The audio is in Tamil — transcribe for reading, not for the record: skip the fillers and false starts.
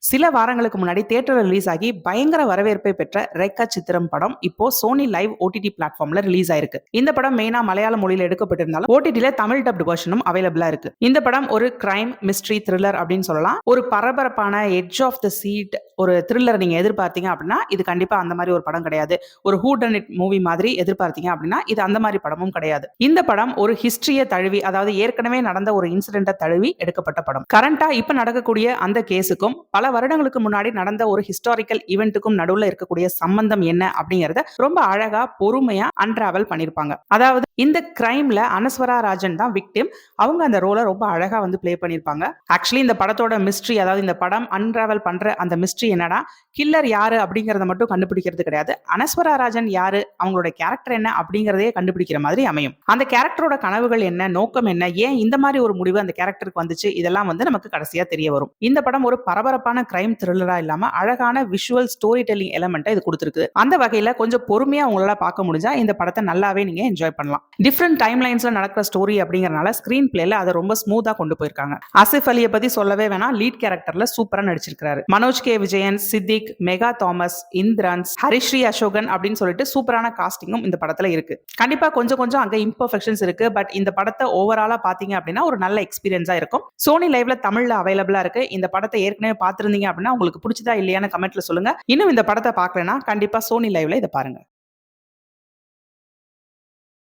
சில வாரங்களுக்கு முன்னாடி தியேட்டர்ல ரிலீஸ் ஆகி பயங்கர வரவேற்பை பெற்ற ரெக்க சித்திரம் படம் இப்போ சோனி லைவ் ஓடிடி பிளாட்ஃபார்ம்ல ரிலீஸ் ஆயிருக்கு. இந்த படம் மெயினா மலையாள மொழியில எடுக்கப்பட்டிருந்தாலும் ஓடிடில தமிழ் டப்டு வெர்ஷனும் அவைலபிளா இருக்கு. இந்த படம் ஒரு கிரைம் மிஸ்ட்ரி த்ரில்லர் அப்படின்னு சொல்லலாம். ஒரு பரபரப்பான எட்ஜ் ஆஃப் த சீட் ஒரு த்ரில்லர் நீங்க எதிர்பார்த்தீங்க அப்படின்னா இது கண்டிப்பா அந்த மாதிரி ஒரு படம் கிடையாது. ஒரு ஹூட் அண்ட் இட் மூவி மாதிரி எதிர்பார்த்தீங்க அப்படின்னா இது அந்த மாதிரி படமும் கிடையாது. இந்த படம் ஒரு ஹிஸ்டரியை தழுவி, அதாவது ஏற்கனவே நடந்த ஒரு இன்சிடென்ட்டை தழுவி எடுக்கப்பட்ட படம். கரண்டா இப்ப நடக்கக்கூடிய அந்த கேஸுக்கும் பல வருடங்களுக்கு முன்னாடி நடந்த ஒரு ஹிஸ்டாரிக்கல் ஈவெண்ட்டுக்கும் நடுவுல இருக்கக்கூடிய சம்பந்தம் என்ன அப்படிங்கறத ரொம்ப அழகா பொறுமையா அன்ராவல் பண்ணிருப்பாங்க. அதாவது இந்த கிரைம்ல அனஸ்வரா ராஜன் தான் விக்டிம். அவங்க அந்த ரோலை ரொம்ப அழகா வந்து பிளே பண்ணிருப்பாங்க. ஆக்சுவலி இந்த படத்தோட மிஸ்ட்ரி, அதாவது இந்த படம் அன்ராவல் பண்ற அந்த மிஸ்ட்ரி என்னன்னா, கில்லர் யாரு அப்படிங்கறத மட்டும் கண்டுபிடிக்கிறது கிடையாது, அனஸ்வரா ராஜன் யாரு, அவங்களோட கேரக்டர் என்ன அப்படிங்கறதையே கண்டுபிடிக்கிற மாதிரி அமையும். அந்த கேரக்டரோட கனவுகள் என்ன, நோக்கம் என்ன, ஏன் இந்த மாதிரி ஒரு முடிவு அந்த கேரக்டருக்கு வந்துச்சு, இதெல்லாம் வந்து நமக்கு கடைசியா தெரிய வரும். இந்த படம் ஒரு பரபரப்பான கிரைம் த்ரில்லரா இல்லாம அழகான விஷுவல் ஸ்டோரி டெல்லிங் எலமெண்ட்டை இது கொடுத்திருக்கு. அந்த வகையில கொஞ்சம் பொறுமையா உங்களால பார்க்க முடிஞ்சா இந்த படத்தை நல்லாவே நீங்க என்ஜாய் பண்ணலாம். டிஃபரெண்ட் டைம் லைன்ஸ்ல நடக்கிற ஸ்டோரி அப்படிங்கறனால ஸ்கிரீன் பிளேல அதை ரொம்ப ஸ்மூத்தா கொண்டு போயிருக்காங்க. ஆசிஃப் அலியை பத்தி சொல்லவே வேணாம், லீட் கேரக்டர்ல சூப்பரா நடிச்சிருக்காரு. மனோஜ் கே விஜயன், சித்திக், மெகா தாமஸ், இந்திரன்ஸ், ஹரிஸ்ரீ அசோகன் அப்படின்னு சொல்லிட்டு சூப்பரான காஸ்டிங்கும் இந்த படத்துல இருக்கு. கண்டிப்பா கொஞ்சம் கொஞ்சம் அங்க இம்பர்ஃபெக்ஷன்ஸ் இருக்கு. பட் இந்த படத்தை ஓவராலா பாத்தீங்க அப்படின்னா ஒரு நல்ல எக்ஸ்பீரியன்ஸா இருக்கும். சோனி லைவ்ல தமிழ்ல அவைலபிளா இருக்கு. இந்த படத்தை ஏற்கனவே பார்த்திருந்தீங்க அப்படின்னா உங்களுக்கு பிடிச்சதா இல்லையான்னு கமெண்ட்ல சொல்லுங்க. இன்னும் இந்த படத்தை பார்க்கலனா கண்டிப்பா சோனி லைவ்ல இதை பாருங்க.